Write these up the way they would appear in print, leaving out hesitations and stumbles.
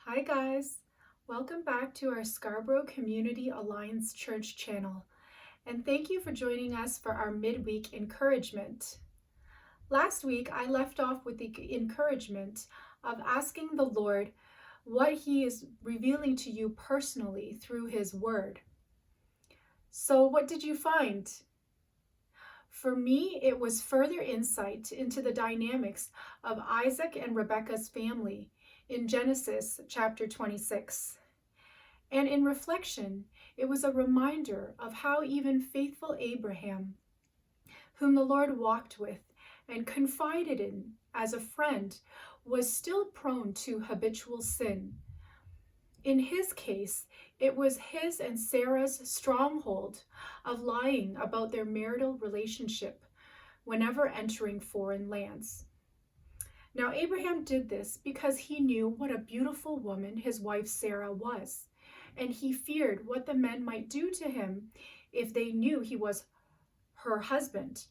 Hi guys, welcome back to our Scarborough Community Alliance Church channel, and thank you for joining us for our midweek encouragement. Last week I left off with the encouragement of asking the Lord what He is revealing to you personally through His Word. So what did you find? For me, it was further insight into the dynamics of Isaac and Rebekah's family in Genesis chapter 26. And in reflection, it was a reminder of how even faithful Abraham, whom the Lord walked with and confided in as a friend, was still prone to habitual sin. In his case, it was his and Sarah's stronghold of lying about their marital relationship whenever entering foreign lands. Now, Abraham did this because he knew what a beautiful woman his wife Sarah was, and he feared what the men might do to him if they knew he was her husband.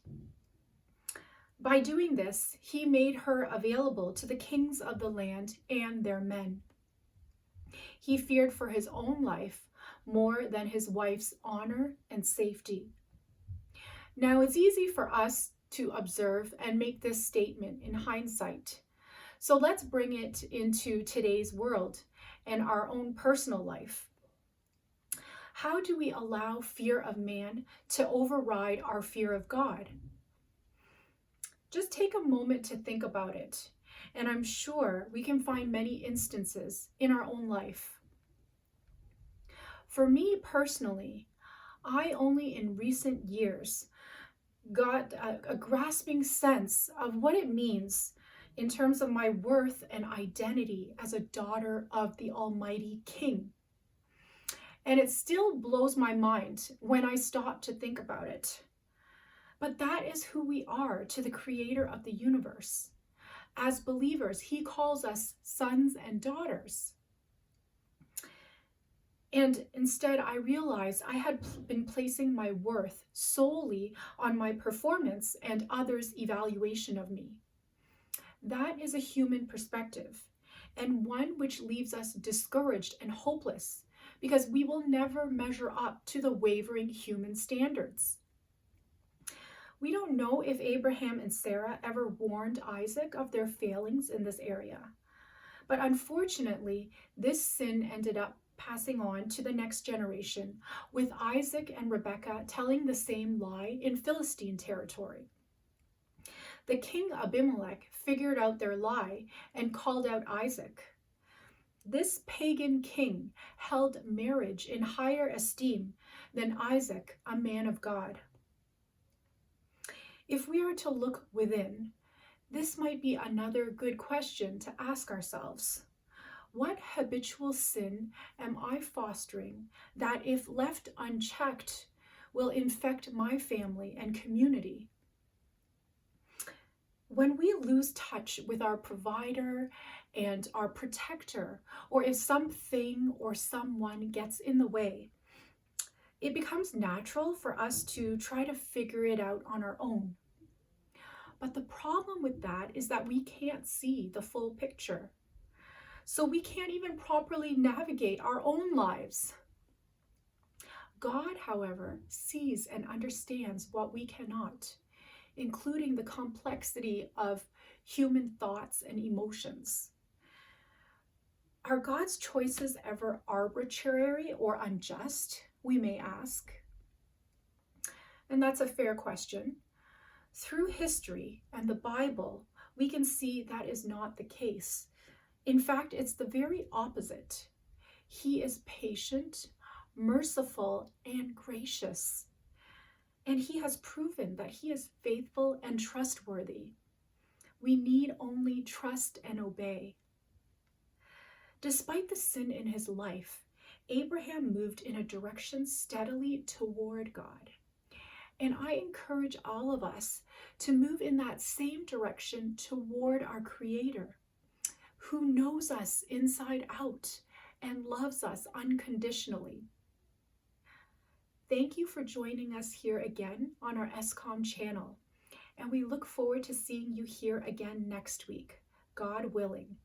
By doing this, he made her available to the kings of the land and their men. He feared for his own life more than his wife's honor and safety. Now, it's easy for us to observe and make this statement in hindsight. So let's bring it into today's world and our own personal life. How do we allow fear of man to override our fear of God? Just take a moment to think about it, and I'm sure we can find many instances in our own life. For me personally, I only in recent years got a grasping sense of what it means in terms of my worth and identity as a daughter of the Almighty King. And it still blows my mind when I stop to think about it. But that is who we are to the Creator of the universe. As believers, He calls us sons and daughters. And instead, I realized I had been placing my worth solely on my performance and others' evaluation of me. That is a human perspective, and one which leaves us discouraged and hopeless because we will never measure up to the wavering human standards. We don't know if Abraham and Sarah ever warned Isaac of their failings in this area, but unfortunately, this sin ended up passing on to the next generation, with Isaac and Rebekah telling the same lie in Philistine territory. The king Abimelech figured out their lie and called out Isaac. This pagan king held marriage in higher esteem than Isaac, a man of God. If we are to look within, this might be another good question to ask ourselves. What habitual sin am I fostering that, if left unchecked, will infect my family and community? When we lose touch with our provider and our protector, or if something or someone gets in the way, it becomes natural for us to try to figure it out on our own. But the problem with that is that we can't see the full picture. So we can't even properly navigate our own lives. God, however, sees and understands what we cannot, including the complexity of human thoughts and emotions. Are God's choices ever arbitrary or unjust, we may ask? And that's a fair question. Through history and the Bible, we can see that is not the case. In fact, it's the very opposite. He is patient, merciful, and gracious. And He has proven that He is faithful and trustworthy. We need only trust and obey. Despite the sin in his life, Abraham moved in a direction steadily toward God. And I encourage all of us to move in that same direction toward our Creator, who knows us inside out and loves us unconditionally. Thank you for joining us here again on our SCOM channel, and we look forward to seeing you here again next week, God willing.